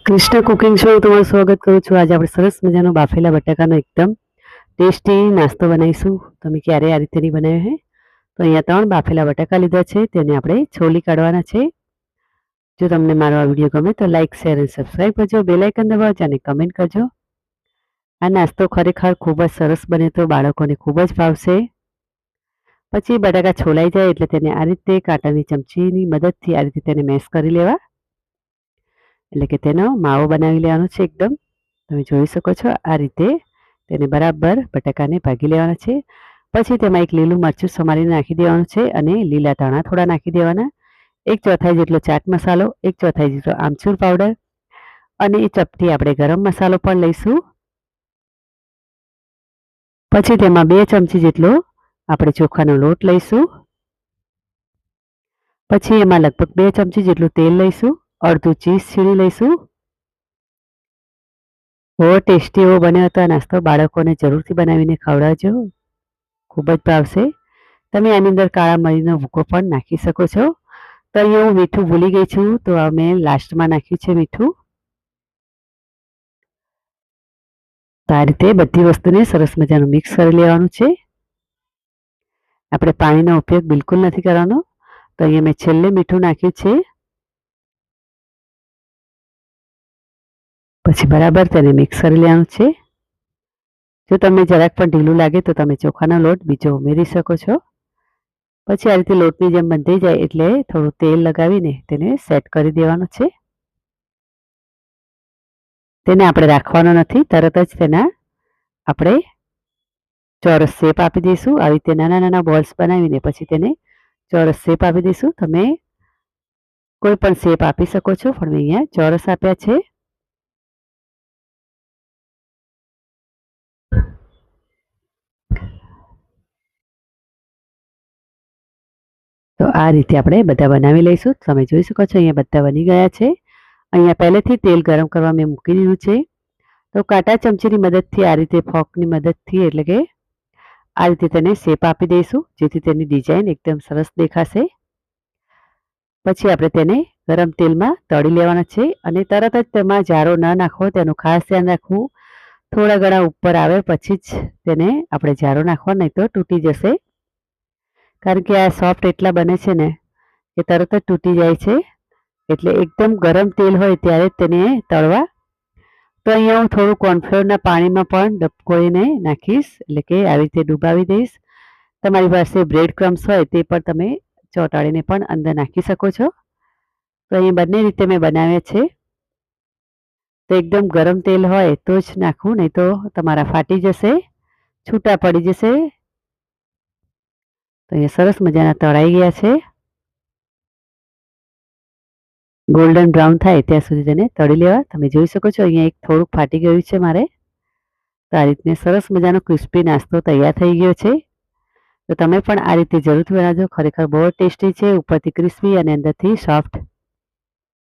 Krishna cooking show તમારું સ્વાગત કરું છું. આજે આપણે સરસ મજાનો બાફેલા બટાકાનો એકદમ ટેસ્ટી નાસ્તો બનાવીશું. તમે ક્યારે આ રીતે નહીં બનાવ્યો હે? તો અહીંયા 3 બાફેલા બટાકા લીધા છે, તેને આપણે છોલી કાઢવાના છે. જો તમને મારો આ વિડીયો ગમે તો લાઇક, શેર અને સબસ્ક્રાઈબ કરજો, બેલ આઇકન દબાવજો અને કમેન્ટ કરજો. આ નાસ્તો ખરેખર ખૂબ જ સરસ બને તો બાળકોને ખૂબ જ ભાવશે. પછી બટાકા છોલાઈ જાય એટલે તેને આ રીતે કાંટાની ચમચીની મદદથી આ રીતે તેને મેશ કરી લેવા. એટલે કે તેનો માવો બનાવી લેવાનો છે એકદમ. તમે જોઈ શકો છો આ રીતે તેને બરાબર બટાકાને ભાગી લેવાના છે. પછી તેમાં એક લીલું મરચું સમારીને નાખી દેવાનું છે અને લીલા ધાણા થોડા નાખી દેવાના. 1/4 જેટલો ચાટ મસાલો, 1/4 જેટલો આમચૂર પાવડર અને એ ચપટી આપણે ગરમ મસાલો પણ લઈશું. પછી તેમાં 2 ચમચી જેટલો આપણે ચોખાનો લોટ લઈશું. પછી એમાં લગભગ 2 ચમચી જેટલું તેલ લઈશું. અડધું ચીઝ છીણી લઈશું. બહુ ટેસ્ટી એવો બન્યો હતો આ નાસ્તો. બાળકોને જરૂરથી બનાવીને ખવડાવજો, ખૂબ જ ભાવશે. તમે આની અંદર કાળા મરીનો ભૂકો પણ નાખી શકો છો. તો અહીંયા હું મીઠું ભૂલી ગઈ છું, તો મેં લાસ્ટમાં નાખ્યું છે મીઠું. તો આ રીતે બધી વસ્તુને સરસ મજાનું મિક્સ કરી લેવાનું છે. આપણે પાણીનો ઉપયોગ બિલકુલ નથી કરવાનો. તો અહીંયા મેં છેલ્લે મીઠું નાખ્યું છે. પછી બરાબર તેને મિક્સ કરી લેવાનું છે. જો તમને જરાક પણ ઢીલું લાગે તો તમે ચોખાનો લોટ બીજો ઉમેરી શકો છો. પછી આ રીતે લોટની જેમ બંધાઈ જાય એટલે થોડું તેલ લગાવીને તેને સેટ કરી દેવાનું છે. તેને આપણે રાખવાનો નથી, તરત જ તેના આપણે ચોરસ શેપ આપી દઈશું. આવી રીતે નાના નાના બોલ્સ બનાવીને પછી તેને ચોરસ શેપ આપી દઈશું. તમે કોઈ પણ શેપ આપી શકો છો, પણ મેં અહીંયા ચોરસ આપ્યા છે. તો આ રીતે આપણે બધા બનાવી લઈશું. તમે જોઈ શકો છો અહીંયા બધા બની ગયા છે. અહીંયા પહેલેથી તેલ ગરમ કરવા મેં મૂકી દીધું છે. તો કાંટા ચમચીની મદદથી આ રીતે ફોર્કની મદદથી એટલે કે આ રીતે તેને શેપ આપી દઈશું, જેથી તેની ડિઝાઇન એકદમ સરસ દેખાશે. પછી આપણે તેને ગરમ તેલમાં તળી લેવાના છે અને તરત જ તેમાં જારો ન નાખવો તેનું ખાસ ધ્યાન રાખવું. થોડા ઘણા ઉપર આવે પછી જ તેને આપણે જારો નાખવા, નહીં તો તૂટી જશે. કારણ કે આ સોફ્ટ એટલા બને છે ને કે તરત જ તૂટી જાય છે. એટલે એકદમ ગરમ તેલ હોય ત્યારે જ તેને તળવા. તો અહીંયા હું થોડું કોર્નફ્લોરના પાણીમાં પણ ડબકોઈને નાખીશ, એટલે કે આવી રીતે ડૂબાવી દઈશ. તમારી પાસે બ્રેડ ક્રમ્સ હોય તે પણ તમે ચોંટાડીને પણ અંદર નાખી શકો છો. તો અહીં બંને રીતે મેં બનાવ્યા છે. તો એકદમ ગરમ તેલ હોય તો જ નાખવું, નહીં તો તમારા ફાટી જશે, છૂટા પડી જશે. તો અહીંયા સરસ મજાના તળાઈ ગયા છે. ગોલ્ડન બ્રાઉન થાય ત્યાં સુધી તેને તળી લેવા. તમે જોઈ શકો છો અહીંયા એક થોડુંક ફાટી ગયું છે મારે. તો આ રીતે સરસ મજાનો ક્રિસ્પી નાસ્તો તૈયાર થઈ ગયો છે. તો તમે પણ આ રીતે જરૂરથી બનાવજો. ખરેખર બહુ ટેસ્ટી છે, ઉપરથી ક્રિસ્પી અને અંદરથી સોફ્ટ.